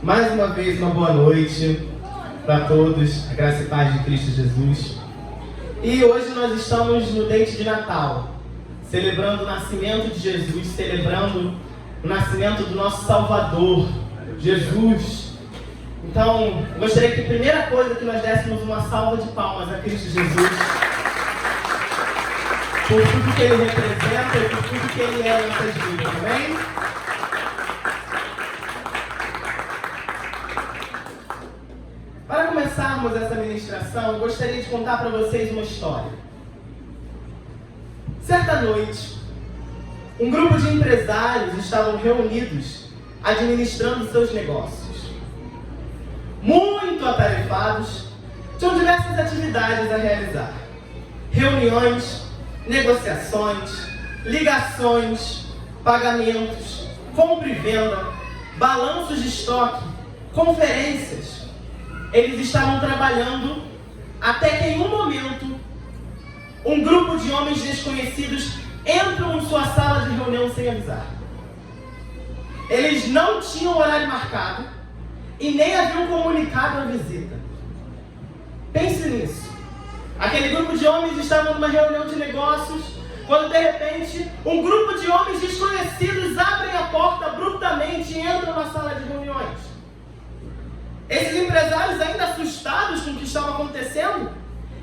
Mais uma vez, uma boa noite para todos, a graça e paz de Cristo Jesus. E hoje nós estamos no dente de Natal, celebrando o nascimento de Jesus, celebrando o nascimento do nosso Salvador, Jesus. Então, gostaria que a primeira coisa que nós dessemos uma salva de palmas a Cristo Jesus, por tudo que Ele representa e por tudo que Ele é em nossas vidas, amém? Para começarmos essa ministração, eu gostaria de contar para vocês uma história. Certa noite, um grupo de empresários estavam reunidos administrando seus negócios. Muito atarefados, tinham diversas atividades a realizar. Reuniões, negociações, ligações, pagamentos, compra e venda, balanços de estoque, conferências. Eles estavam trabalhando até que em um momento, um grupo de homens desconhecidos entram em sua sala de reunião sem avisar. Eles não tinham horário marcado e nem haviam comunicado a visita. Pense nisso. Aquele grupo de homens estava numa reunião de negócios, quando de repente um grupo de homens desconhecidos abrem a porta abruptamente e entram na sala de reuniões. Esses empresários, ainda assustados com o que estava acontecendo,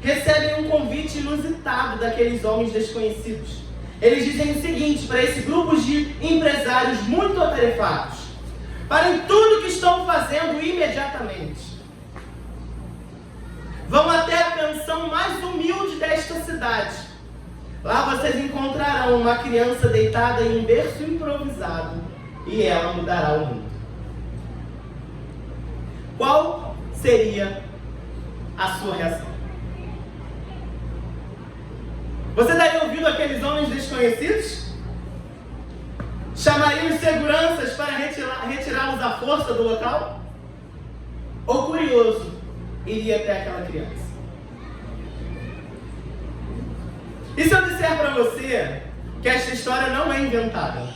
recebem um convite inusitado daqueles homens desconhecidos. Eles dizem o seguinte para esse grupo de empresários muito atarefados: parem tudo o que estão fazendo imediatamente. Vão até a pensão mais humilde desta cidade. Lá vocês encontrarão uma criança deitada em um berço improvisado e ela mudará o mundo. Qual seria a sua reação? Você daria ouvido àqueles homens desconhecidos? Chamaria os seguranças para retirá-los à força do local? Ou curioso, iria até aquela criança? E se eu disser para você que esta história não é inventada,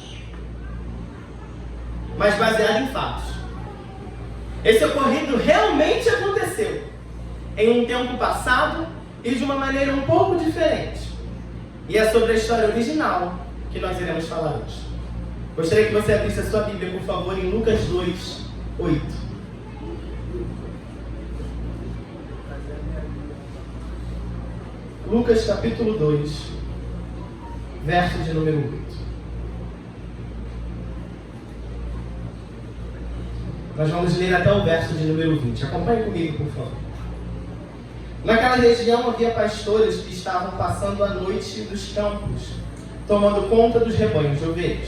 mas baseada em fatos? Esse ocorrido realmente aconteceu em um tempo passado e de uma maneira um pouco diferente. E é sobre a história original que nós iremos falar hoje. Gostaria que você abrisse a sua Bíblia, por favor, em Lucas 2:8. Lucas capítulo 2, verso de número 8. Nós vamos ler até o verso de número 20. Acompanhe comigo, por favor. Naquela região havia pastores que estavam passando a noite dos campos, tomando conta dos rebanhos de ovelhas.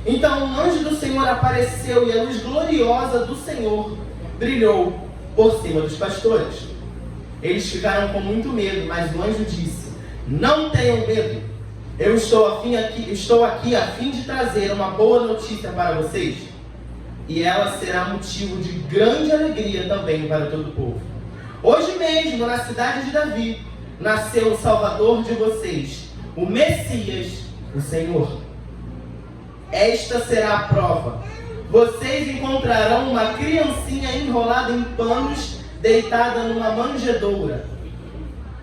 Então um anjo do Senhor apareceu e a luz gloriosa do Senhor brilhou por cima dos pastores. Eles ficaram com muito medo, mas o anjo disse: não tenham medo, eu estou aqui a fim de trazer uma boa notícia para vocês. E ela será motivo de grande alegria também para todo o povo. Hoje mesmo, na cidade de Davi, nasceu o Salvador de vocês, o Messias, o Senhor. Esta será a prova. Vocês encontrarão uma criancinha enrolada em panos, deitada numa manjedoura.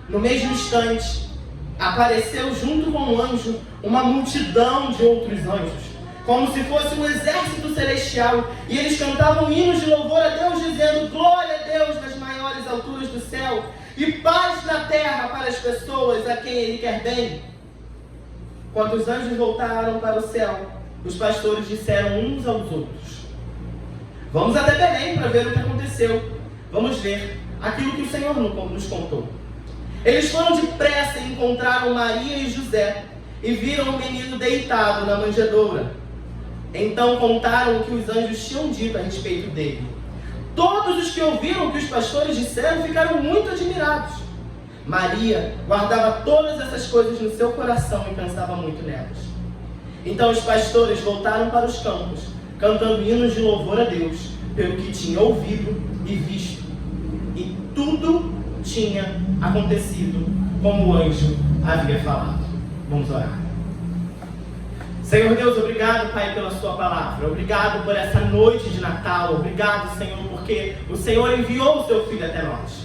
No mesmo instante, apareceu junto com o anjo uma multidão de outros anjos, como se fosse um exército celestial, e eles cantavam hinos de louvor a Deus, dizendo: glória a Deus nas maiores alturas do céu, e paz na terra para as pessoas a quem Ele quer bem. Quando os anjos voltaram para o céu, os pastores disseram uns aos outros: vamos até Belém para ver o que aconteceu. Vamos ver aquilo que o Senhor nos contou. Eles foram depressa e encontraram Maria e José, e viram o menino deitado na manjedoura. Então contaram o que os anjos tinham dito a respeito dele. Todos os que ouviram o que os pastores disseram ficaram muito admirados. Maria guardava todas essas coisas no seu coração e pensava muito nelas. Então os pastores voltaram para os campos, cantando hinos de louvor a Deus, pelo que tinham ouvido e visto. E tudo tinha acontecido como o anjo havia falado. Vamos orar. Senhor Deus, obrigado, Pai, pela sua palavra. Obrigado por essa noite de Natal. Obrigado, Senhor, porque o Senhor enviou o seu Filho até nós.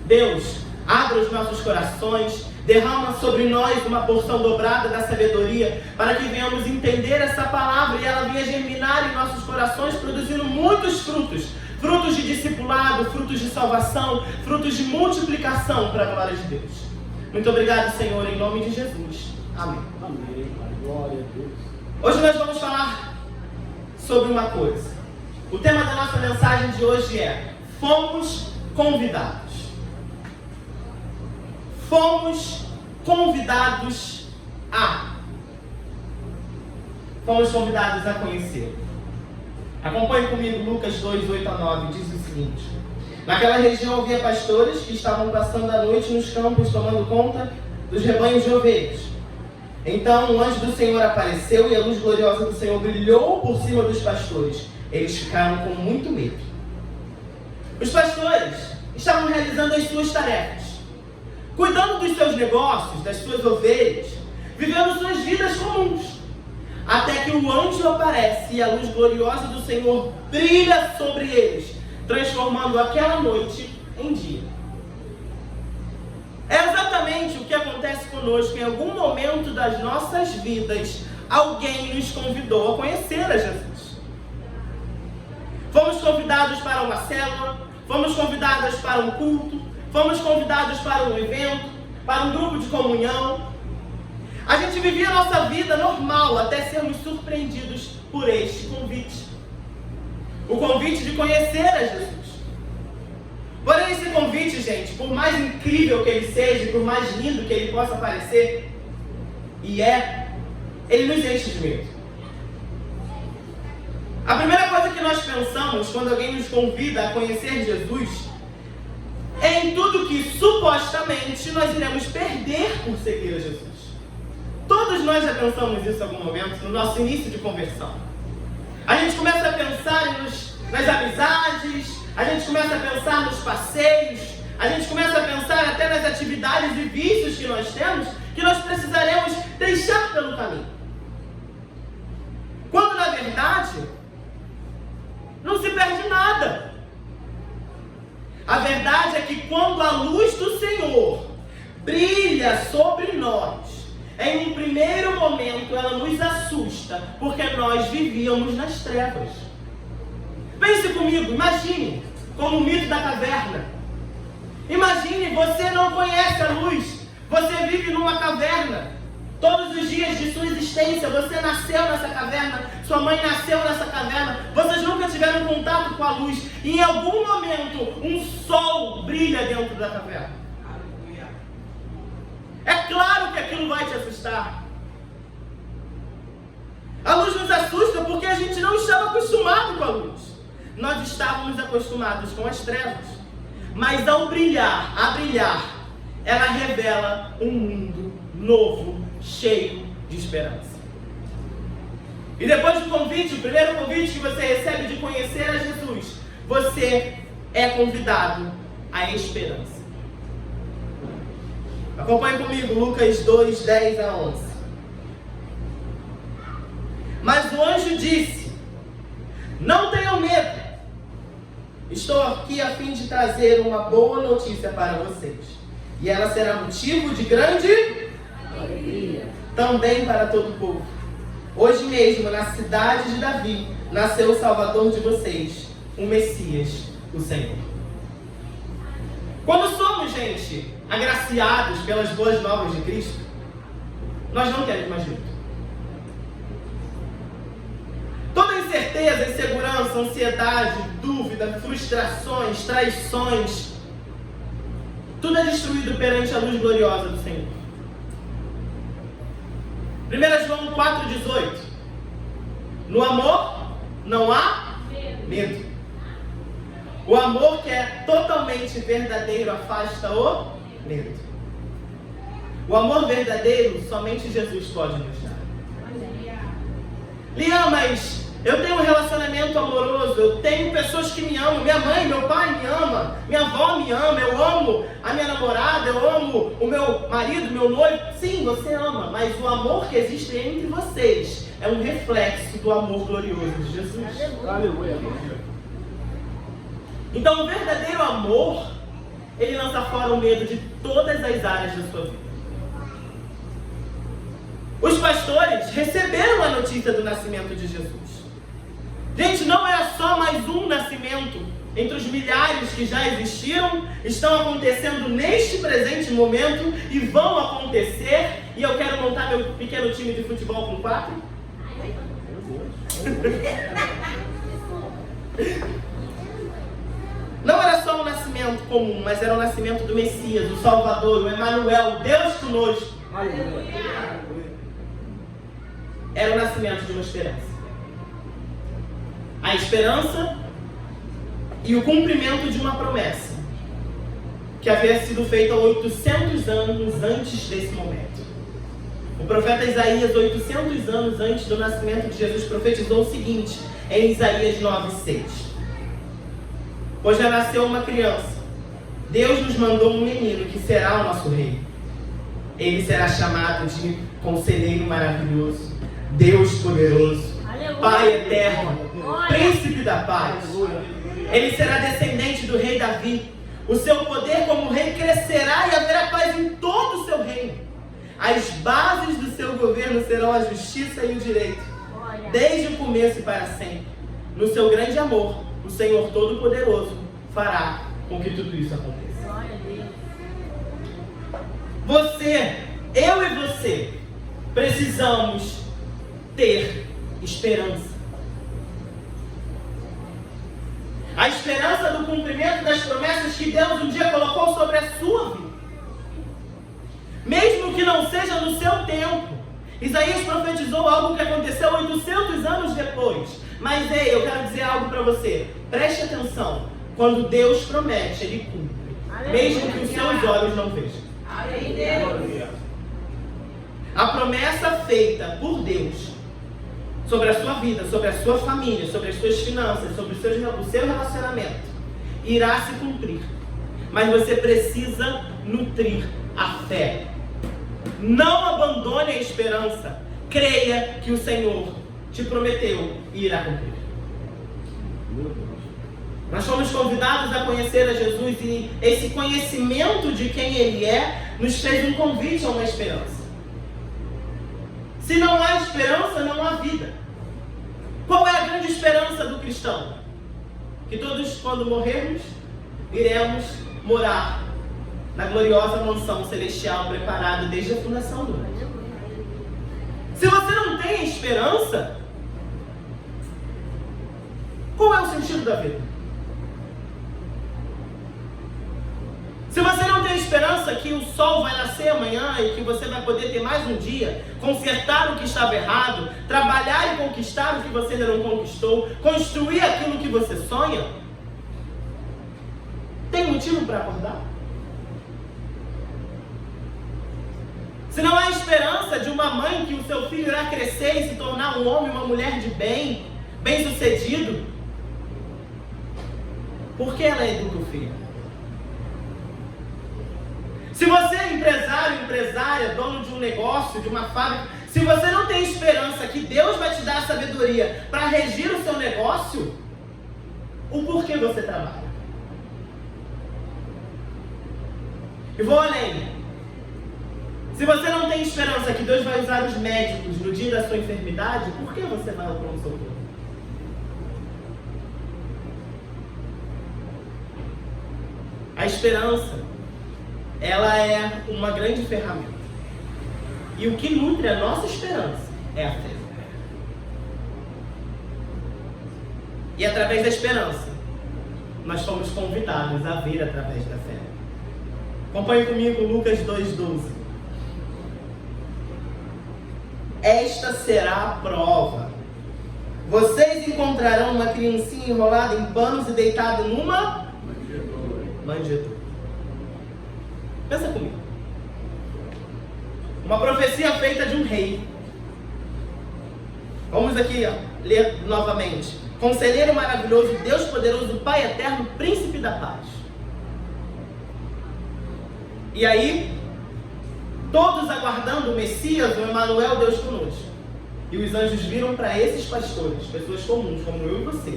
Deus, abra os nossos corações, derrama sobre nós uma porção dobrada da sabedoria, para que venhamos entender essa palavra e ela venha germinar em nossos corações, produzindo muitos frutos. Frutos de discipulado, frutos de salvação, frutos de multiplicação para a glória de Deus. Muito obrigado, Senhor, em nome de Jesus. Amém. Amém. Glória a Deus. Hoje nós vamos falar sobre uma coisa. O tema da nossa mensagem de hoje é: fomos convidados. Fomos convidados a. Fomos convidados a conhecer. Acompanhe comigo Lucas 2, 8 a 9, diz o seguinte: naquela região havia pastores que estavam passando a noite nos campos tomando conta dos rebanhos de ovelhas. Então o anjo do Senhor apareceu e a luz gloriosa do Senhor brilhou por cima dos pastores. Eles ficaram com muito medo. Os pastores estavam realizando as suas tarefas, cuidando dos seus negócios, das suas ovelhas, vivendo suas vidas comuns. Até que o anjo aparece e a luz gloriosa do Senhor brilha sobre eles, transformando aquela noite em dia. É exatamente o que acontece conosco. Em algum momento das nossas vidas, alguém nos convidou a conhecer a Jesus. Fomos convidados para uma célula, fomos convidados para um culto, fomos convidados para um evento, para um grupo de comunhão. A gente vivia a nossa vida normal até sermos surpreendidos por este convite. O convite de conhecer a Jesus. Porém, esse convite, gente, por mais incrível que ele seja, por mais lindo que ele possa parecer, ele nos enche de medo. A primeira coisa que nós pensamos quando alguém nos convida a conhecer Jesus é em tudo que supostamente nós iremos perder por seguir a Jesus. Todos nós já pensamos isso em algum momento, no nosso início de conversão. A gente começa a pensar nas amizades, a gente começa a pensar nos passeios, a gente começa a pensar até nas atividades e vícios que nós temos, que nós precisaremos deixar pelo caminho. Quando na verdade, não se perde nada. A verdade é que quando a luz do Senhor brilha sobre nós, em um primeiro momento ela nos assusta, porque nós vivíamos nas trevas. Pense comigo, imagine como o mito da caverna. Imagine, você não conhece a luz, você vive numa caverna. Todos os dias de sua existência, você nasceu nessa caverna, sua mãe nasceu nessa caverna, vocês nunca tiveram contato com a luz, e em algum momento um sol brilha dentro da caverna. É claro que aquilo vai te assustar. A luz nos assusta porque a gente não estava acostumado com a luz. Nós estávamos acostumados com as trevas. Mas ao brilhar, ela revela um mundo novo, cheio de esperança. E depois do convite, o primeiro convite que você recebe de conhecer a Jesus, você é convidado à esperança. Acompanhe comigo, Lucas 2, 10 a 11. Mas o anjo disse: não tenham medo, estou aqui a fim de trazer uma boa notícia para vocês, e ela será motivo de grande alegria também para todo o povo. Hoje mesmo, na cidade de Davi, nasceu o Salvador de vocês, o Messias, o Senhor. Quando somos, gente, agraciados pelas boas novas de Cristo, nós não queremos mais medo. Toda incerteza, insegurança, ansiedade, dúvida, frustrações, traições, tudo é destruído perante a luz gloriosa do Senhor. 1 João 4,18. No amor não há medo. O amor que é totalmente verdadeiro afasta o medo. O amor verdadeiro somente Jesus pode nos dar. Liam, mas eu tenho um relacionamento amoroso, eu tenho pessoas que me amam, minha mãe, meu pai me ama, minha avó me ama, eu amo a minha namorada, eu amo o meu marido, meu noivo. Sim, você ama, mas o amor que existe entre vocês é um reflexo do amor glorioso de Jesus. Aleluia. Então, o verdadeiro amor, ele lança fora o medo de todas as áreas da sua vida. Os pastores receberam a notícia do nascimento de Jesus. Gente, não era só mais um nascimento entre os milhares que já existiram, estão acontecendo neste presente momento e vão acontecer. E eu quero montar meu pequeno time de futebol com 4. Não era só um nascimento comum, mas era o nascimento do Messias, o Salvador, o Emanuel, o Deus conosco. Era o nascimento de uma esperança. A esperança e o cumprimento de uma promessa que havia sido feita 800 anos antes desse momento. O profeta Isaías, 800 anos antes do nascimento de Jesus, profetizou o seguinte, em Isaías 9:6. Pois já nasceu uma criança, Deus nos mandou um menino que será o nosso rei. Ele será chamado de Conselheiro Maravilhoso, Deus Poderoso, Pai Eterno, Príncipe da Paz. Ele será descendente do rei Davi. O seu poder como rei crescerá e haverá paz em todo o seu reino. As bases do seu governo serão a justiça e o direito, desde o começo e para sempre. No seu grande amor, o Senhor Todo-Poderoso fará com que tudo isso aconteça. Você, eu e você, precisamos ter esperança. A esperança do cumprimento das promessas que Deus um dia colocou sobre a sua vida. Mesmo que não seja no seu tempo. Isaías profetizou algo que aconteceu 800 anos depois. Mas ei, eu quero dizer algo para você. Preste atenção. Quando Deus promete, Ele cumpre. Mesmo que os seus olhos não vejam. A promessa feita por Deus sobre a sua vida, sobre a sua família, sobre as suas finanças, sobre o seu relacionamento, irá se cumprir. Mas você precisa nutrir a fé. Não abandone a esperança. Creia que o Senhor te prometeu e irá cumprir. Nós fomos convidados a conhecer a Jesus e esse conhecimento de quem Ele é nos fez um convite a uma esperança. Se não há esperança, não há vida. Qual é a grande esperança do cristão? Que todos, quando morrermos, iremos morar na gloriosa mansão celestial preparada desde a fundação do mundo. Se você não tem esperança, qual é o sentido da vida? Se você não tem esperança que o sol vai nascer amanhã e que você vai poder ter mais um dia, consertar o que estava errado, trabalhar e conquistar o que você ainda não conquistou, construir aquilo que você sonha, tem motivo para acordar? Se não há esperança de uma mãe que o seu filho irá crescer e se tornar um homem e uma mulher de bem, bem-sucedido, por que ela educa o filho? Se você é empresário, empresária, dono de um negócio, de uma fábrica, se você não tem esperança que Deus vai te dar a sabedoria para regir o seu negócio, o porquê você trabalha? E vou além. Se você não tem esperança que Deus vai usar os médicos no dia da sua enfermidade, por que você vai ao pronto-socorro? A esperança, ela é uma grande ferramenta. E o que nutre a nossa esperança é a fé. E através da esperança, nós fomos convidados a ver através da fé. Acompanhe comigo Lucas 2:12. Esta será a prova. Vocês encontrarão uma criancinha enrolada em panos e deitada numa manjedoura. Pensa comigo. Uma profecia feita de um rei. Vamos aqui ler novamente. Conselheiro maravilhoso, Deus poderoso, Pai eterno, Príncipe da paz. E aí, todos aguardando o Messias, o Emanuel, Deus conosco. E os anjos viram para esses pastores, pessoas comuns, como eu e você,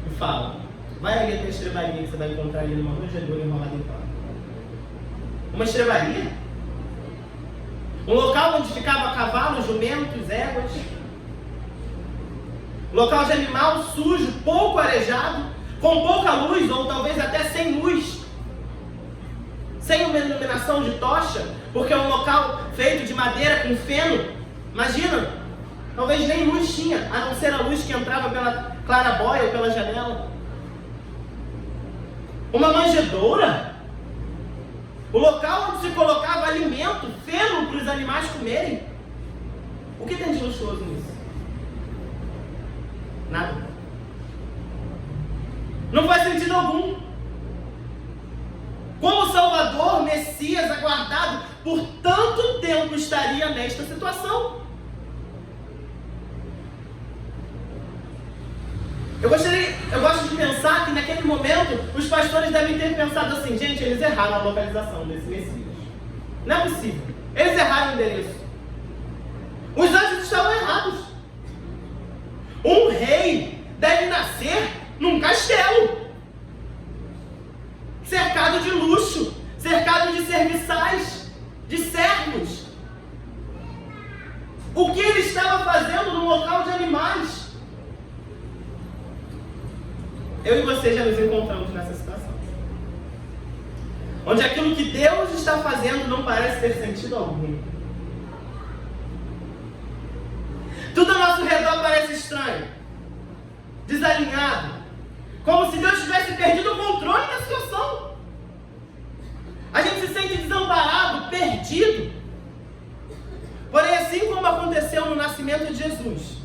e falam: vai ali até a estrebaria que você vai encontrar ali numa manjedoura enrolada em pano. Uma estrebaria? Um local onde ficava cavalos, jumentos, éguas. Local de animal sujo, pouco arejado, com pouca luz, ou talvez até sem luz. Sem uma iluminação de tocha, porque é um local feito de madeira com feno. Imagina, talvez nem luz tinha, a não ser a luz que entrava pela clarabóia ou pela janela. Uma manjedoura, o local onde se colocava alimento, feno para os animais comerem. O que tem de luxuoso nisso? Nada. Não faz sentido algum. Como Salvador, Messias, aguardado por tanto tempo, estaria nesta situação? Eu gosto de pensar que naquele momento os pastores devem ter pensado assim: gente, eles erraram a localização desse Messias. Não é possível. Eles erraram o endereço. Os anjos estavam errados. Um rei deve nascer num castelo, cercado de luxo, cercado de serviçais, de servos. O que ele estava fazendo num local de animais? Eu e você já nos encontramos nessa situação, onde aquilo que Deus está fazendo não parece ter sentido algum. Tudo ao nosso redor parece estranho, desalinhado, como se Deus tivesse perdido o controle da situação. A gente se sente desamparado, perdido. Porém, assim como aconteceu no nascimento de Jesus,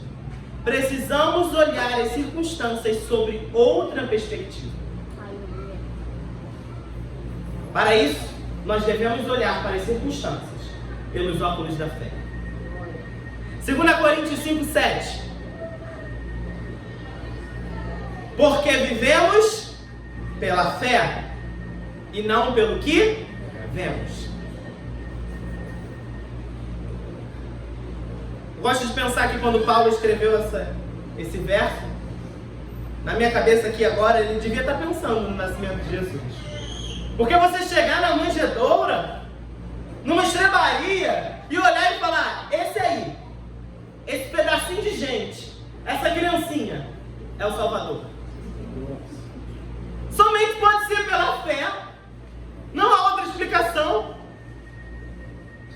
precisamos olhar as circunstâncias sobre outra perspectiva. Para isso, nós devemos olhar para as circunstâncias pelos óculos da fé. 2 Coríntios 5:7. Porque vivemos pela fé e não pelo que vemos. Eu gosto de pensar que quando Paulo escreveu esse verso, na minha cabeça aqui agora, ele devia estar pensando no nascimento de Jesus. Porque você chegar na manjedoura, numa estrebaria, e olhar e falar: esse aí, esse pedacinho de gente, essa criancinha, é o Salvador. Somente pode ser pela fé. Não há outra explicação.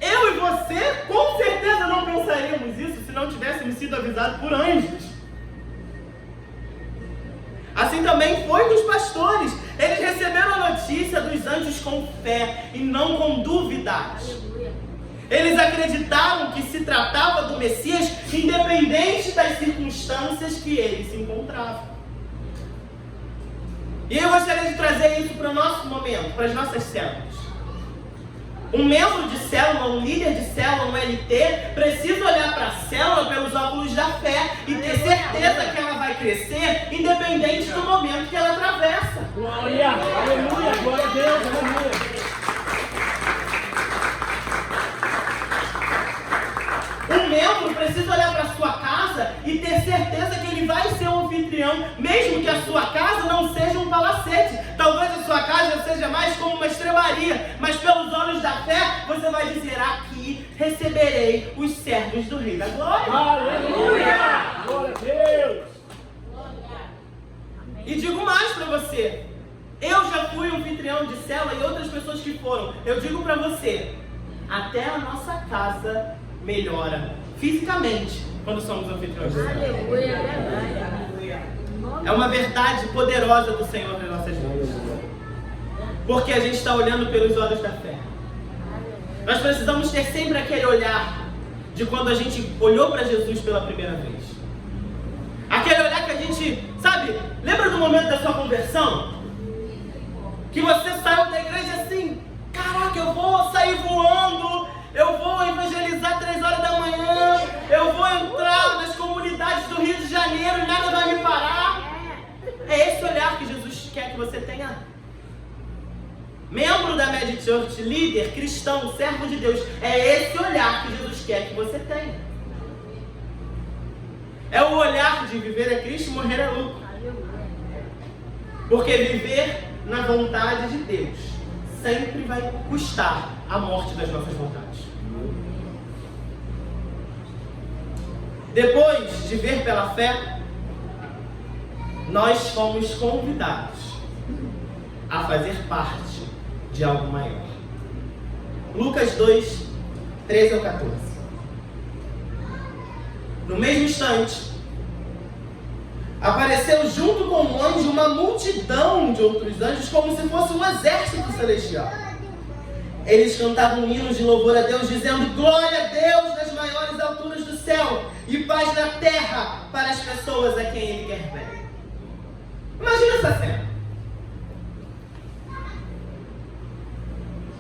Eu e você, com certeza, não pensaríamos isso se não tivéssemos sido avisados por anjos. Assim também foi com os pastores. Eles receberam a notícia dos anjos com fé e não com dúvidas. Eles acreditaram que se tratava do Messias, independente das circunstâncias que ele se encontrava. E eu gostaria de trazer isso para o nosso momento, para as nossas células. Um membro de célula, um líder de célula, um LT, precisa olhar para a célula pelos óculos da fé e ter certeza que ela vai crescer, independente do momento que ela atravessa. Glória, aleluia, glória a Deus, aleluia. Um membro precisa olhar para a sua casa e ter certeza que ele vai ser um anfitrião, mesmo que a sua casa não seja um palacete. Talvez a sua casa seja mais como uma estrebaria, mas pelos olhos da fé, você vai dizer: aqui receberei os servos do Rei da Glória. Aleluia! Glória a Deus! E digo mais para você: eu já fui anfitrião de célula e outras pessoas que foram. Eu digo para você: até a nossa casa melhora fisicamente quando somos anfitriões de célula. Aleluia. É uma verdade poderosa do Senhor nas nossas vidas, porque a gente está olhando pelos olhos da fé. Nós precisamos ter sempre aquele olhar de quando a gente olhou para Jesus pela primeira vez. Aquele olhar que a gente, sabe, lembra do momento da sua conversão? Que você saiu da igreja assim: caraca, eu vou sair voando, eu vou evangelizar 3 horas da manhã, eu vou entrar nas comunidades do Rio de Janeiro e nada vai me parar. É esse olhar que Jesus quer que você tenha. Membro da Mad Church, líder, cristão, servo de Deus, é esse olhar que Jesus quer que você tenha. É o olhar de viver é Cristo, morrer é lucro. Porque viver na vontade de Deus sempre vai custar a morte das nossas vontades. Depois de ver pela fé, nós fomos convidados a fazer parte de algo maior. Lucas 2, 13 ao 14. No mesmo instante, apareceu junto com o anjo uma multidão de outros anjos, como se fosse um exército celestial. Eles cantavam hinos de louvor a Deus, dizendo: glória a Deus nas maiores alturas do céu e paz na terra para as pessoas a quem Ele quer bem. Imagina essa cena.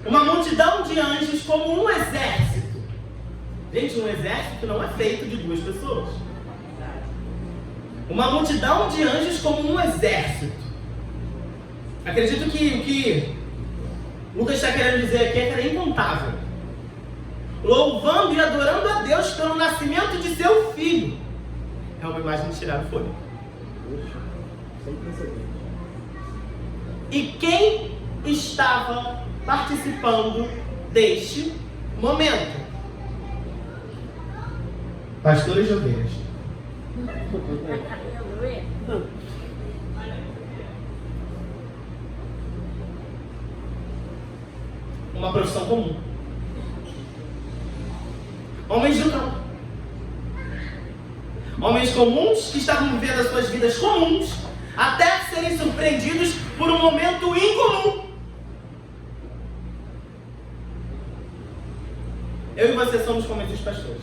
Uma multidão de anjos como um exército. Gente, um exército não é feito de 2 pessoas. Uma multidão de anjos como um exército. Acredito que o que Lucas está querendo dizer aqui é que era incontável. Louvando e adorando a Deus pelo nascimento de seu filho. É uma imagem de tirar o fôlego. E quem estava participando deste momento? Pastores de ovelhas. Uma profissão comum. Homens do campo. Homens comuns que estavam vivendo as suas vidas comuns até serem surpreendidos por um momento incomum. Eu e você somos como esses pastores.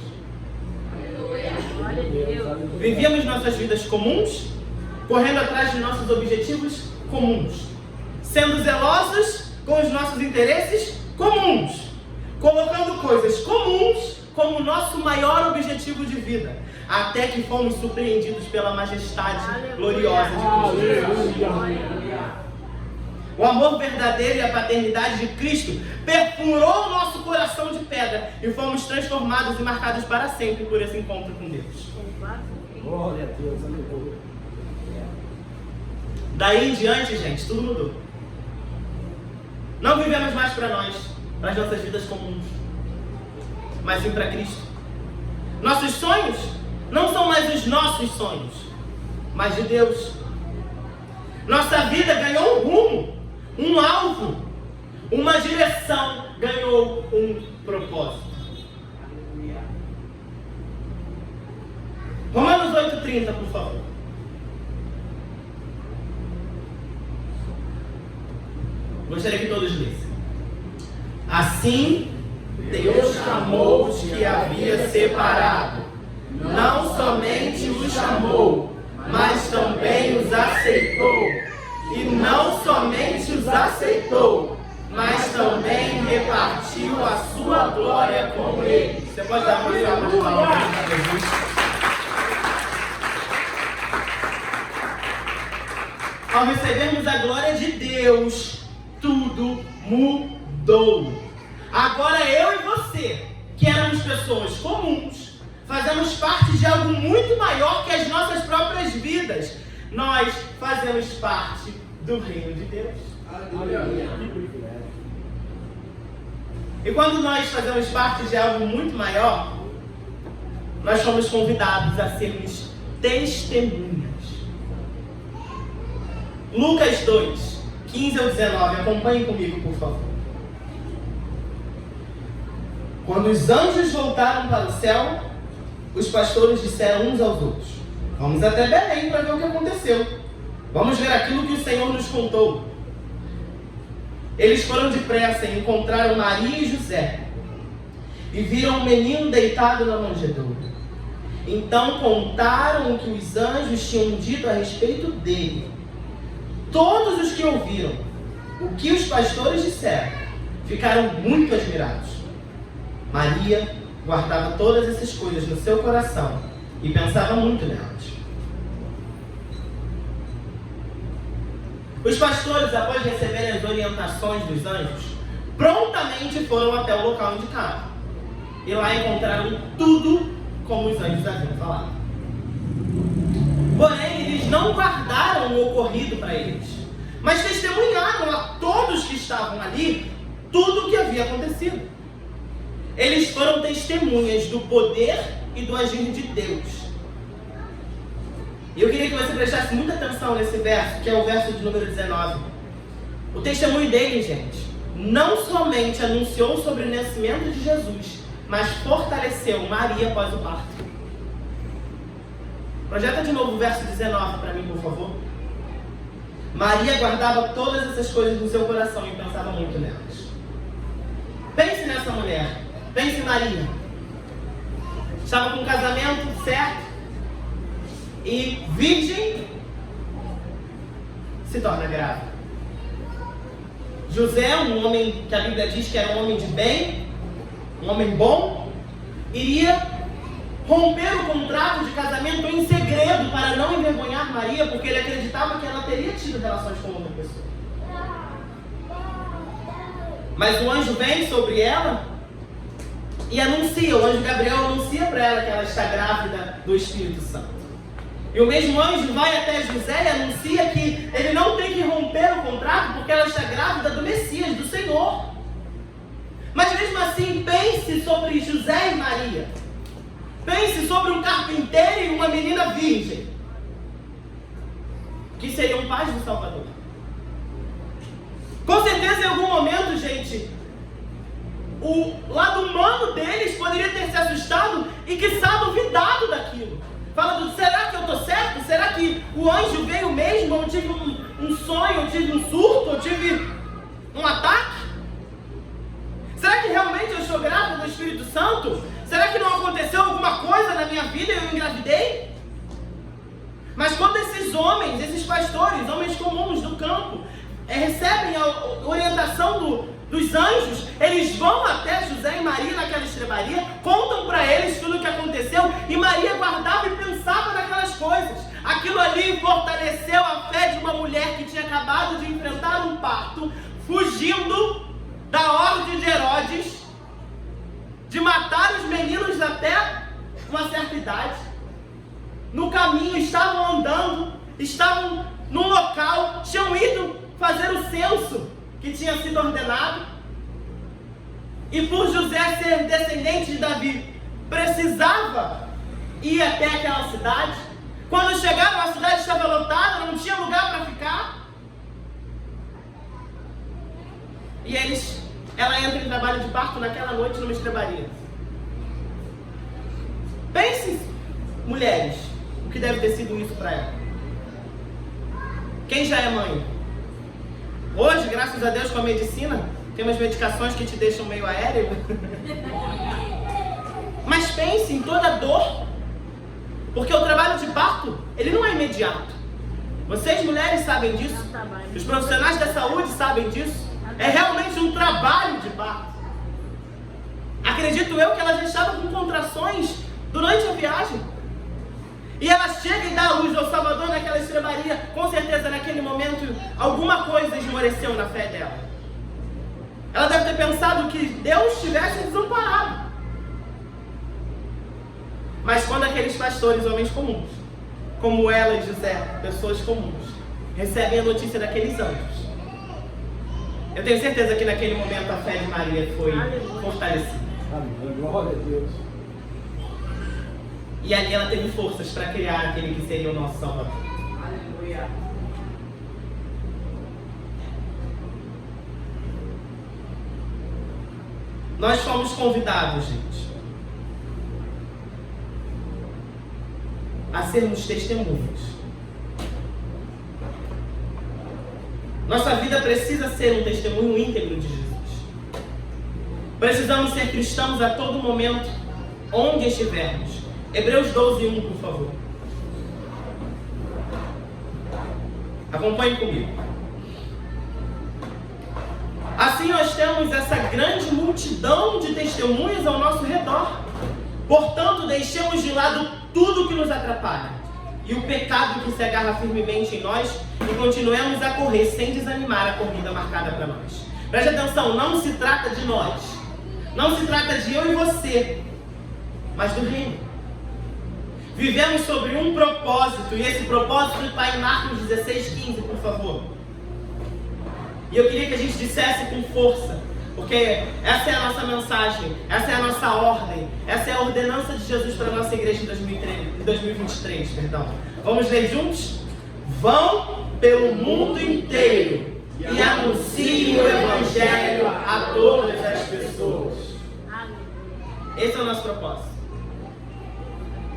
Vivíamos nossas vidas comuns, correndo atrás de nossos objetivos comuns, sendo zelosos com os nossos interesses comuns, colocando coisas comuns como nosso maior objetivo de vida, até que fomos surpreendidos pela majestade gloriosa de Cristo Jesus. O amor verdadeiro e a paternidade de Cristo perfurou o nosso coração de pedra e fomos transformados e marcados para sempre por esse encontro com Deus. Glória a Deus, aleluia. Daí em diante, gente, tudo mudou. Não vivemos mais para nós, para as nossas vidas comuns, mas sim para Cristo. Nossos sonhos não são mais os nossos sonhos, mas de Deus. Nossa vida ganhou um rumo, um alvo, uma direção, ganhou um propósito. Romanos 8,30, por favor. Gostaria que todos lessem. Assim, Deus chamou os que havia separado. Não somente os chamou, mas também os aceitou. E não somente os aceitou, mas também repartiu a sua glória com eles. Você pode dar uma salva de palmas para Jesus? Ao recebermos a glória de Deus, tudo mudou. Agora eu e você, que éramos pessoas comuns, fazemos parte de algo muito maior que as nossas próprias vidas. Nós fazemos parte do reino de Deus. Aleluia. E quando nós fazemos parte de algo muito maior, nós somos convidados a sermos testemunhas. Lucas 2, 15 ao 19, acompanhe comigo, por favor. Quando os anjos voltaram para o céu, os pastores disseram uns aos outros: vamos até Belém para ver o que aconteceu. Vamos ver aquilo que o Senhor nos contou. Eles foram depressa e encontraram Maria e José e viram um menino deitado na manjedoura. Então contaram o que os anjos tinham dito a respeito dele. Todos os que ouviram o que os pastores disseram ficaram muito admirados. Maria guardava todas essas coisas no seu coração e pensava muito nelas. Os pastores, após receberem as orientações dos anjos, prontamente foram até o local indicado. E lá encontraram tudo como os anjos haviam falado. Porém, eles não guardaram o ocorrido para eles, mas testemunharam a todos que estavam ali tudo o que havia acontecido. Eles foram testemunhas do poder e do agir de Deus. E eu queria que você prestasse muita atenção nesse verso, que é o verso de número 19. O testemunho deles, gente, não somente anunciou sobre o nascimento de Jesus, mas fortaleceu Maria após o parto. Projeta de novo o verso 19 para mim, por favor. Maria guardava todas essas coisas no seu coração e pensava muito nelas. Pense nessa mulher. Pense em Maria. Estava com um casamento certo e virgem se torna grávida. José, um homem que a Bíblia diz que era um homem de bem, um homem bom, iria romper o contrato de casamento em segredo para não envergonhar Maria, porque ele acreditava que ela teria tido relações com outra pessoa. Mas o anjo vem sobre ela e anuncia, o anjo Gabriel anuncia para ela que ela está grávida do Espírito Santo. E o mesmo anjo vai até José e anuncia que ele não tem que romper o contrato porque ela está grávida do Messias, do Senhor. Mas mesmo assim, pense sobre José e Maria. Pense sobre um carpinteiro e uma menina virgem, que seriam pais do Salvador. Com certeza, em algum momento, gente, o lado humano deles poderia ter se assustado e, quiçá, duvidado daquilo. Falando, será que eu estou certo? Será que o anjo veio mesmo? Eu tive um sonho, eu tive um surto, eu tive um ataque? Será que realmente eu estou grávida do Espírito Santo? Será que não aconteceu alguma coisa na minha vida e eu engravidei? Mas quando esses homens, esses pastores, homens comuns do campo, recebem a orientação dos anjos, eles vão até José e Maria naquela estrebaria, contam para eles tudo o que aconteceu, e Maria guardava e pensava naquelas coisas. Aquilo ali fortaleceu a fé de uma mulher que tinha acabado de enfrentar um parto, fugindo da ordem de Herodes, de matar os meninos até uma certa idade. No caminho, estavam andando, estavam num local, tinham ido fazer o censo que tinha sido ordenado. E por José ser descendente de Davi, precisava ir até aquela cidade. Quando chegaram, a cidade estava lotada, não tinha lugar para ficar. E ela entra em trabalho de parto naquela noite numa estrebaria. Pense, mulheres, o que deve ter sido isso para ela. Quem já é mãe? Hoje, graças a Deus, com a medicina, tem umas medicações que te deixam meio aéreo. Mas pense em toda a dor, porque o trabalho de parto, ele não é imediato. Vocês, mulheres, sabem disso. Os profissionais da saúde sabem disso. É realmente um trabalho de parto. Acredito eu que ela já estava com contrações durante a viagem. E ela chega e dá a luz ao Salvador naquela estrebaria. Com certeza, naquele momento, alguma coisa esmoreceu na fé dela. Ela deve ter pensado que Deus tivesse desamparado. Mas quando aqueles pastores, homens comuns, como ela e José, pessoas comuns, recebem a notícia daqueles anjos, eu tenho certeza que naquele momento a fé de Maria foi fortalecida. Amém. Glória a Deus. E ali ela teve forças para criar aquele que seria o nosso Salvador. Aleluia. Nós fomos convidados, gente, a sermos testemunhas. Nossa vida precisa ser um testemunho íntegro de Jesus. Precisamos ser cristãos a todo momento, onde estivermos. Hebreus 12:1, por favor. Acompanhe comigo. Assim nós temos essa grande multidão de testemunhas ao nosso redor. Portanto, deixemos de lado tudo que nos atrapalha e o pecado que se agarra firmemente em nós e continuemos a correr sem desanimar a corrida marcada para nós. Preste atenção, não se trata de nós. Não se trata de eu e você, mas do reino. vivemos sobre um propósito, e esse propósito está em Marcos 16:15, por favor. E eu queria que a gente dissesse com força, porque essa é a nossa mensagem, essa é a nossa ordem, essa é a ordenança de Jesus para a nossa igreja em 2023. Vamos ler juntos? Vão pelo mundo inteiro e anunciem o Evangelho a todas as pessoas. Esse é o nosso propósito.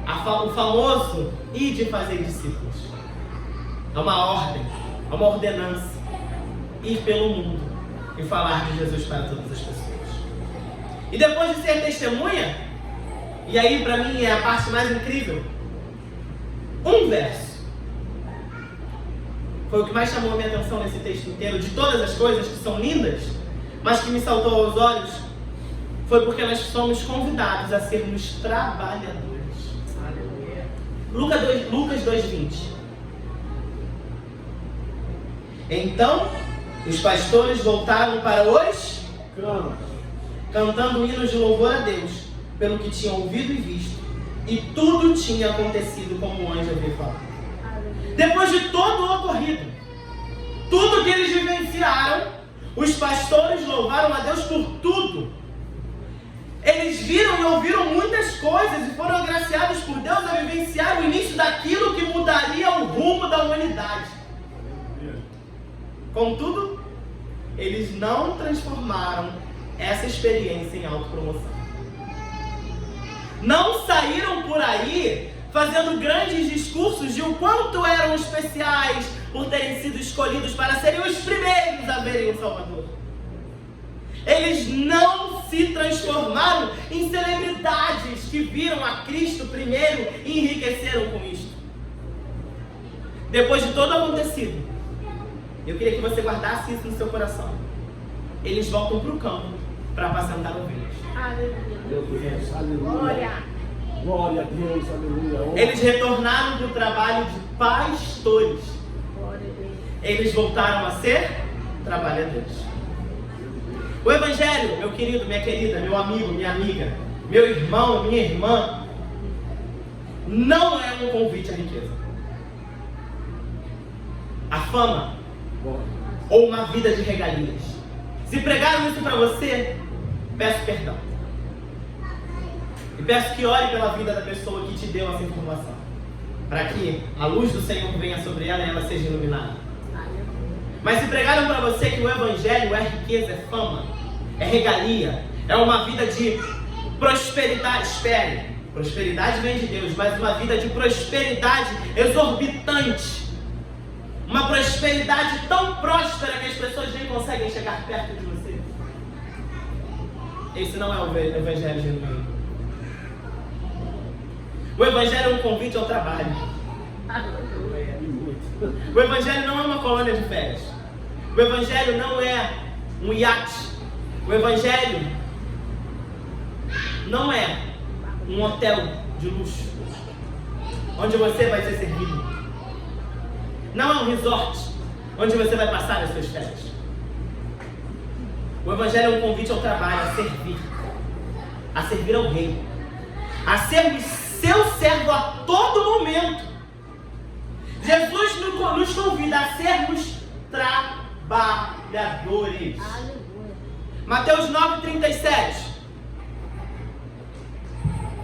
O famoso ir de fazer discípulos. É uma ordem, é uma ordenança. Ir pelo mundo e falar de Jesus para todas as pessoas. E depois de ser testemunha, e aí para mim é a parte mais incrível, um verso foi o que mais chamou a minha atenção nesse texto inteiro, de todas as coisas que são lindas, mas que me saltou aos olhos, foi porque nós somos convidados a sermos trabalhadores. Lucas 2:20. Então os pastores voltaram para os campos, cantando hinos de louvor a Deus, pelo que tinham ouvido e visto, e tudo tinha acontecido como o anjo havia falado. Depois de todo o ocorrido, tudo que eles vivenciaram, os pastores louvaram a Deus por tudo. Eles viram e ouviram muitas coisas e foram agraciados por Deus a vivenciar o início daquilo que mudaria o rumo da humanidade. Contudo, eles não transformaram essa experiência em autopromoção. Não saíram por aí fazendo grandes discursos de o quanto eram especiais por terem sido escolhidos para serem os primeiros a verem o Salvador. Eles não se transformaram em celebridades que viram a Cristo primeiro e enriqueceram com isto. Depois de todo acontecido, eu queria que você guardasse isso no seu coração. Eles voltam para o campo para apacentar ovelhas. Aleluia. Glória a Deus, aleluia. Eles retornaram para o trabalho de pastores. Eles voltaram a ser trabalhadores. O Evangelho, meu querido, minha querida, meu amigo, minha amiga, meu irmão, minha irmã, não é um convite à riqueza, a fama ou uma vida de regalias. Se pregaram isso para você, peço perdão. E peço que ore pela vida da pessoa que te deu essa informação, para que a luz do Senhor venha sobre ela e ela seja iluminada. Mas se pregaram para você que o Evangelho é riqueza, é fama, é regalia, é uma vida de prosperidade, espere, prosperidade vem de Deus, mas uma vida de prosperidade exorbitante, uma prosperidade tão próspera que as pessoas nem conseguem chegar perto de você. Esse não é o Evangelho genuíno. O Evangelho é um convite ao trabalho. O Evangelho não é uma colônia de férias. O Evangelho não é um iate. O Evangelho não é um hotel de luxo, onde você vai ser servido. Não é um resort, onde você vai passar as suas férias. O Evangelho é um convite ao trabalho, a servir ao Rei, a sermos seu servo a todo momento. Jesus nos convida a sermos trabalhadores. Mateus 9:37.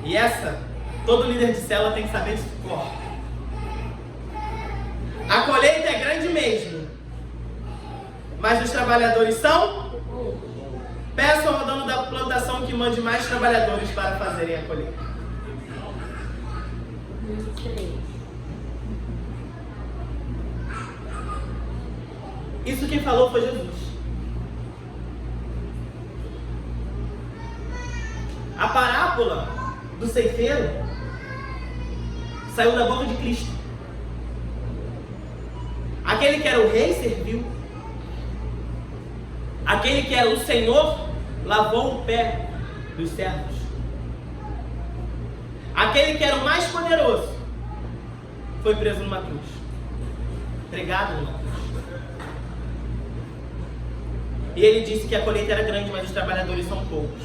E essa, todo líder de célula tem que saber de cor. A colheita é grande mesmo, mas os trabalhadores são? Peçam ao dono da plantação que mande mais trabalhadores para fazerem a colheita. Isso quem falou foi Jesus. A parábola do ceifeiro saiu da boca de Cristo. Aquele que era o rei serviu. Aquele que era o Senhor lavou o pé dos servos. Aquele que era o mais poderoso foi preso numa cruz, pregado numa cruz. E ele disse que a colheita era grande, mas os trabalhadores são poucos.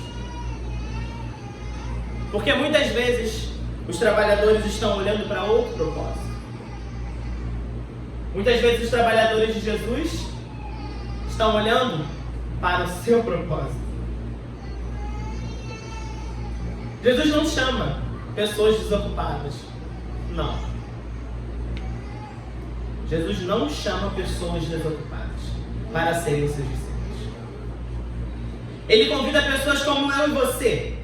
Porque muitas vezes os trabalhadores estão olhando para outro propósito. Muitas vezes os trabalhadores de Jesus estão olhando para o seu propósito. Jesus não chama pessoas desocupadas. Não. Jesus não chama pessoas desocupadas para serem seus discípulos. Ele convida pessoas como eu e você,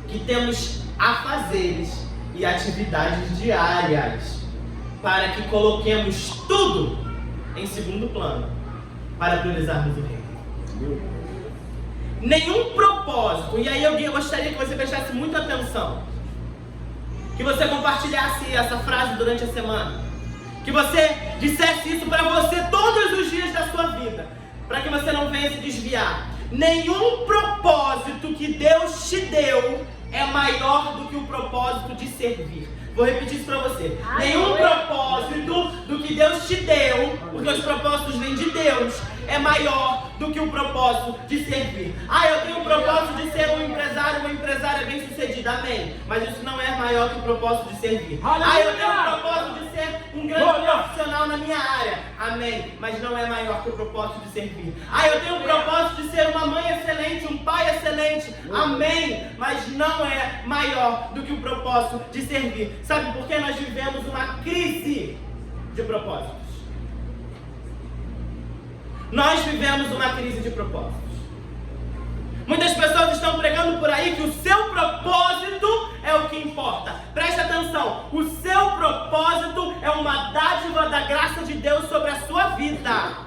que temos afazeres e atividades diárias, para que coloquemos tudo em segundo plano, para priorizarmos o reino. Nenhum propósito, e aí eu gostaria que você prestasse muita atenção, que você compartilhasse essa frase durante a semana, que você dissesse isso para você todos os dias da sua vida, para que você não venha se desviar. Nenhum propósito que Deus te deu é maior do que o propósito de servir. Vou repetir isso para você. Nenhum propósito do que Deus te deu, porque os propósitos vêm de Deus, é maior do que o propósito de servir. Eu tenho o propósito de ser um empresário, uma empresária bem-sucedida, amém. Mas isso não é maior que o propósito de servir. Eu tenho o propósito de ser um grande profissional na minha área, amém. Mas não é maior que o propósito de servir. Eu tenho o propósito de ser uma mãe excelente, um pai excelente, amém. Mas não é maior do que o propósito de servir. Sabe por que nós vivemos uma crise de propósitos? Nós vivemos uma crise de propósitos. Muitas pessoas estão pregando por aí que o seu propósito é o que importa. Preste atenção, o seu propósito é uma dádiva da graça de Deus sobre a sua vida.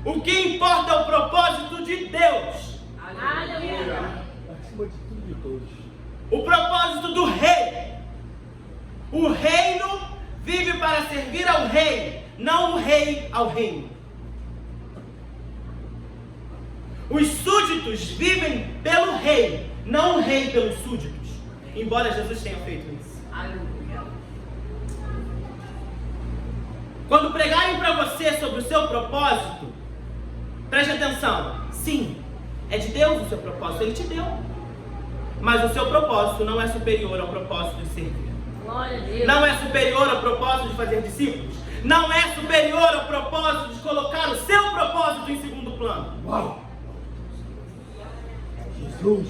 O que importa é o propósito de Deus. Aleluia. O propósito do rei. O reino vive para servir ao rei, não o rei ao reino. Os súditos vivem pelo rei, não o rei pelos súditos. Embora Jesus tenha feito isso. Aleluia. Quando pregarem para você sobre o seu propósito, preste atenção. Sim, é de Deus o seu propósito, Ele te deu. Mas o seu propósito não é superior ao propósito de servir. Glória a Deus. Não é superior ao propósito de fazer discípulos. Não é superior ao propósito de colocar o seu propósito em segundo plano. Uau! Jesus.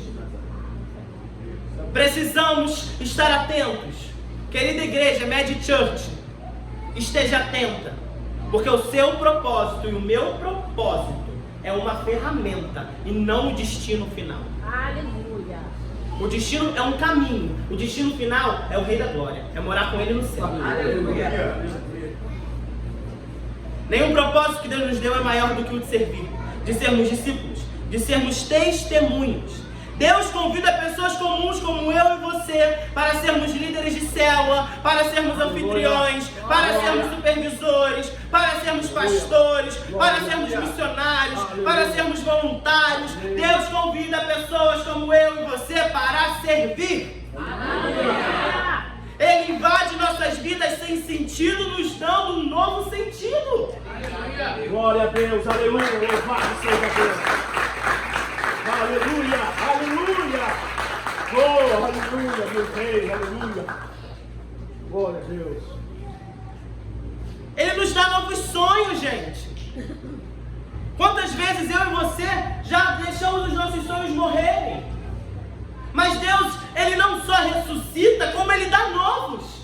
Precisamos estar atentos. Querida igreja, Medi Church, esteja atenta, porque o seu propósito e o meu propósito é uma ferramenta e não o destino final. Aleluia. O destino é um caminho, o destino final é o Rei da Glória, é morar com Ele no céu. Aleluia. Nenhum propósito que Deus nos deu é maior do que o de servir, de sermos discípulos, de sermos testemunhos. Deus convida pessoas comuns como eu e você para sermos líderes de célula, para sermos anfitriões, para sermos supervisores, para sermos pastores, para sermos missionários, para sermos voluntários. Deus convida pessoas como eu e você para servir. Ele invade nossas vidas sem sentido, nos dando um novo sentido. Glória a Deus, aleluia, louvado seja Deus. Aleluia, aleluia. Oh, aleluia, meu rei, aleluia. Glória a Deus. Ele nos dá novos sonhos, gente. Quantas vezes eu e você já deixamos os nossos sonhos morrerem? Mas Deus, Ele não só ressuscita, como Ele dá novos.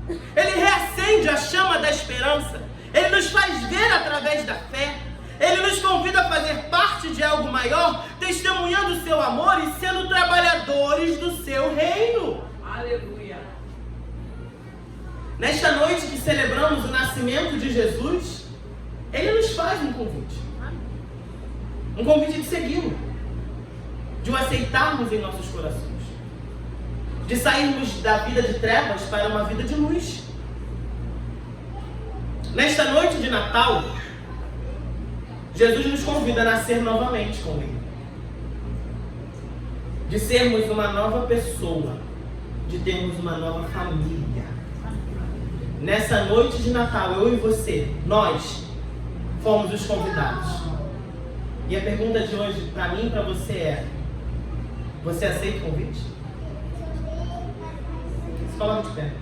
Ele reacende a chama da esperança. Ele nos faz ver através da fé. Ele nos convida a fazer parte de algo maior, testemunhando o seu amor e sendo trabalhadores do seu reino. Aleluia. Nesta noite que celebramos o nascimento de Jesus, Ele nos faz um convite. Um convite de segui-lo, de o aceitarmos em nossos corações, de sairmos da vida de trevas para uma vida de luz. Nesta noite de Natal, Jesus nos convida a nascer novamente com Ele, de sermos uma nova pessoa, de termos uma nova família. Nessa noite de Natal, eu e você, nós fomos os convidados. E a pergunta de hoje para mim e para você é: você aceita o convite? Se coloca de pé.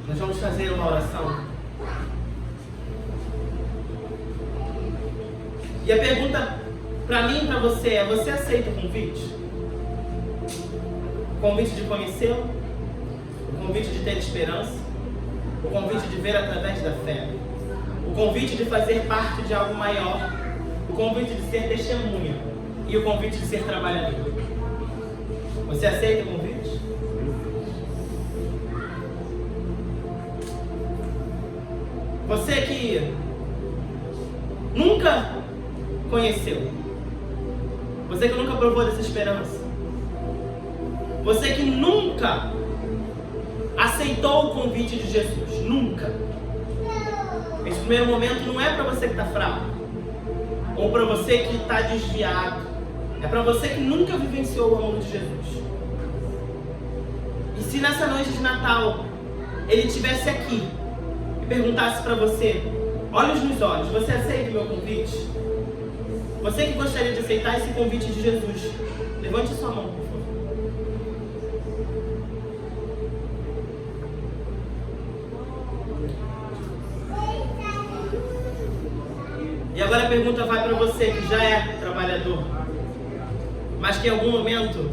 Nós vamos fazer uma oração. E a pergunta para mim e para você é: você aceita o convite? O convite de conhecê-lo? O convite de ter esperança? O convite de ver através da fé? O convite de fazer parte de algo maior? O convite de ser testemunha? E o convite de ser trabalhador? Você aceita o convite? Você que nunca conheceu, você que nunca provou dessa esperança, você que nunca aceitou o convite de Jesus, nunca. Esse primeiro momento não é para você que está fraco, ou para você que está desviado, é para você que nunca vivenciou o amor de Jesus. E se nessa noite de Natal Ele estivesse aqui e perguntasse para você, olhos nos olhos, você aceita o meu convite? Você que gostaria de aceitar esse convite de Jesus, levante sua mão, por favor. E agora a pergunta vai para você que já é trabalhador, mas que em algum momento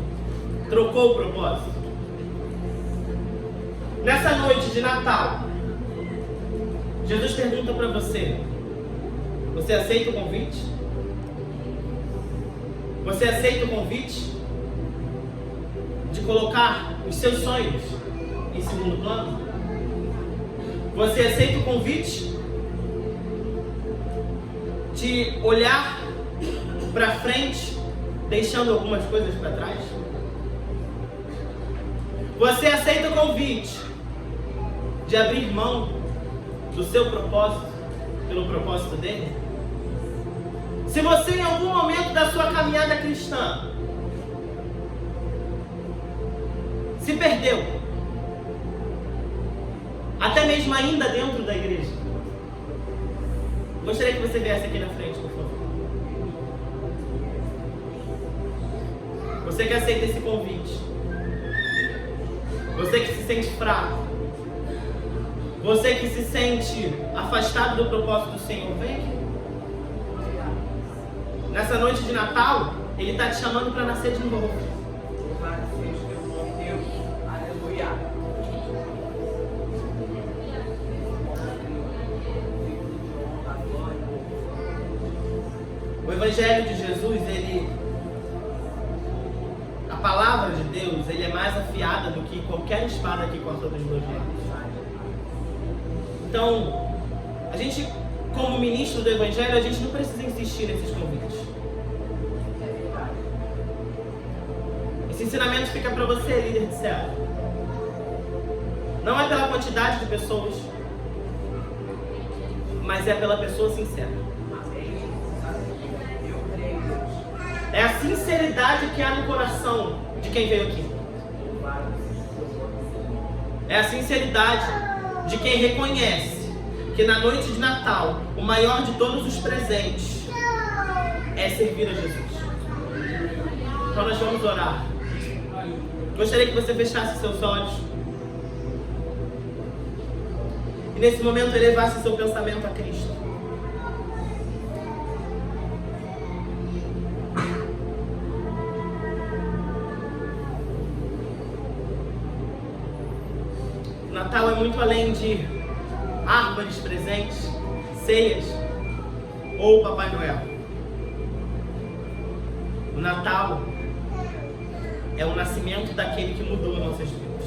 trocou o propósito. Nessa noite de Natal, Jesus pergunta para você: você aceita o convite? Você aceita o convite de colocar os seus sonhos em segundo plano? Você aceita o convite de olhar para frente, deixando algumas coisas para trás? Você aceita o convite de abrir mão do seu propósito pelo propósito dele? Se você em algum momento da sua caminhada cristã se perdeu, até mesmo ainda dentro da igreja, gostaria que você viesse aqui na frente, por favor. Você que aceita esse convite, você que se sente fraco, você que se sente afastado do propósito do Senhor, vem aqui. Nessa noite de Natal, Ele está te chamando para nascer de novo. Aleluia. O Evangelho de Jesus, a palavra de Deus, ele é mais afiada do que qualquer espada que corta dos dois lados. Então, a gente, como ministro do Evangelho, a gente não precisa insistir nesses convites. Esse ensinamento fica para você, líder de célula. Não é pela quantidade de pessoas, mas é pela pessoa sincera. É a sinceridade que há no coração de quem veio aqui. É a sinceridade de quem reconhece que na noite de Natal, o maior de todos os presentes é servir a Jesus. Então nós vamos orar. Gostaria que você fechasse seus olhos e nesse momento elevasse seu pensamento a Cristo. O Natal é muito além de árvores, presentes, ceias ou Papai Noel. O Natal é o nascimento daquele que mudou nossas vidas.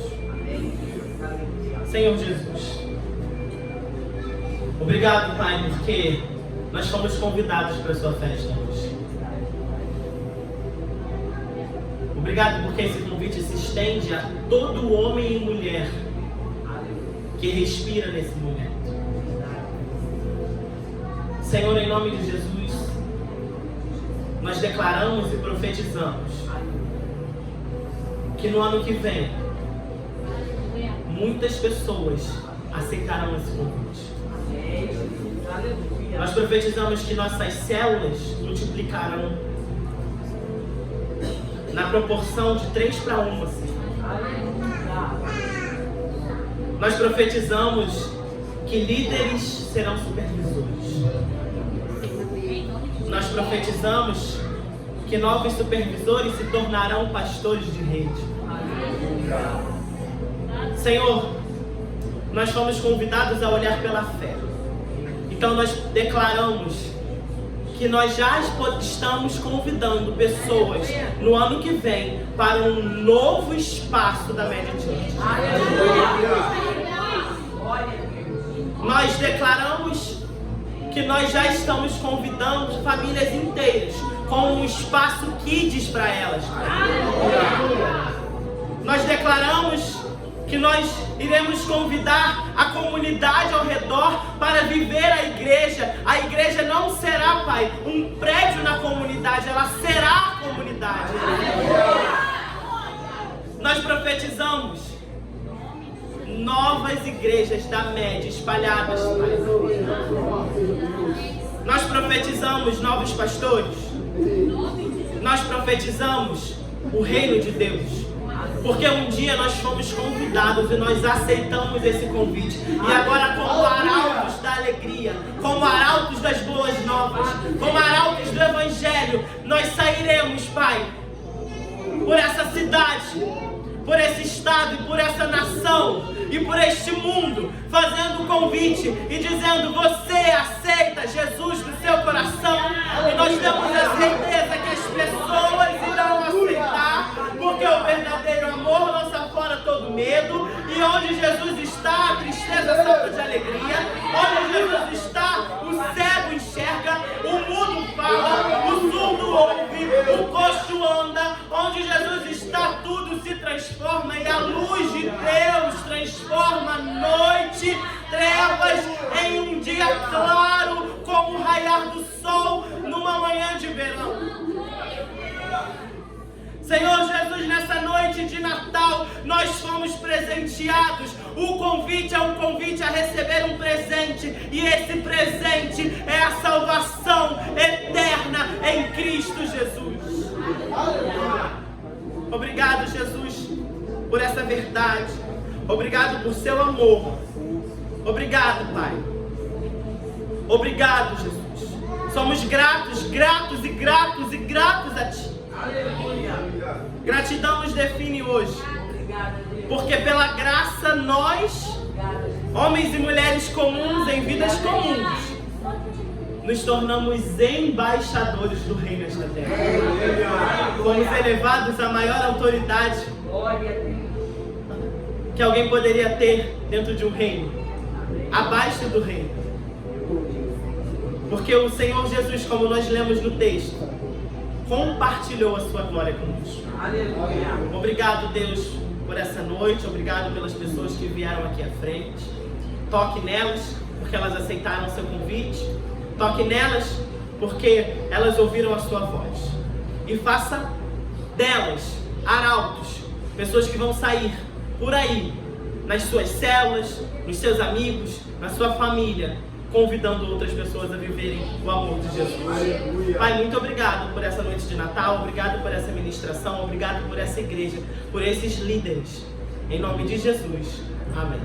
Senhor Jesus, obrigado, Pai, porque nós fomos convidados para a sua festa hoje. Obrigado porque esse convite se estende a todo homem e mulher que respira nesse momento. Senhor, em nome de Jesus, nós declaramos e profetizamos que no ano que vem muitas pessoas aceitarão esse convite. Nós profetizamos que nossas células multiplicarão. na proporção de 3:1, Senhor. Nós profetizamos que líderes serão supervisores. Nós profetizamos que novos supervisores se tornarão pastores de rede. Senhor, nós fomos convidados a olhar pela fé. Então nós declaramos que nós já estamos convidando pessoas no ano que vem para um novo espaço da Média Church. Nós declaramos que nós já estamos convidando famílias inteiras com um espaço kids para elas. Nós declaramos que nós iremos convidar a comunidade ao redor para viver a igreja. A igreja não será, Pai, um prédio na comunidade, ela será a comunidade. Nós profetizamos novas igrejas da média espalhadas, Pai. Nós profetizamos novos pastores. Nós profetizamos o reino de Deus. Porque um dia nós fomos convidados e nós aceitamos esse convite. E agora, como arautos da alegria, como arautos das boas novas, como arautos do evangelho, nós sairemos, Pai, por essa cidade, por esse estado e por essa nação e por este mundo, fazendo o convite e dizendo: você aceita Jesus no seu coração? E nós temos a certeza que as pessoas irão aceitar, porque o verdadeiro amor lança fora todo medo, e onde Jesus está, a tristeza salta de alegria, onde Jesus está, o cego enxerga, o mudo fala, o surdo ouve, o coxo anda, onde Jesus está, tudo se transforma, e a luz de Deus transforma a noite, trevas em um dia claro, como o raiar do sol numa manhã de verão. Senhor Jesus, nessa noite de Natal, nós fomos presenteados. O convite é um convite a receber um presente, e esse presente é a salvação eterna em Cristo Jesus. Obrigado, Jesus, por essa verdade. Obrigado por seu amor. Obrigado, Pai. Obrigado, Jesus. Somos gratos, gratos e gratos e gratos a Ti. Gratidão nos define hoje, porque pela graça nós, homens e mulheres comuns em vidas comuns, nos tornamos embaixadores do reino nesta terra. Fomos elevados à maior autoridade que alguém poderia ter dentro de um reino, abaixo do reino. Porque o Senhor Jesus, como nós lemos no texto, compartilhou a sua glória conosco. Aleluia. Obrigado, Deus, por essa noite. Obrigado pelas pessoas que vieram aqui à frente. Toque nelas, porque elas aceitaram o seu convite. Toque nelas, porque elas ouviram a sua voz. E faça delas arautos, pessoas que vão sair por aí, nas suas células, nos seus amigos, na sua família, convidando outras pessoas a viverem o amor de Jesus. Aleluia. Pai, muito obrigado por essa noite de Natal, obrigado por essa ministração, obrigado por essa igreja, por esses líderes. Em nome de Jesus. Amém.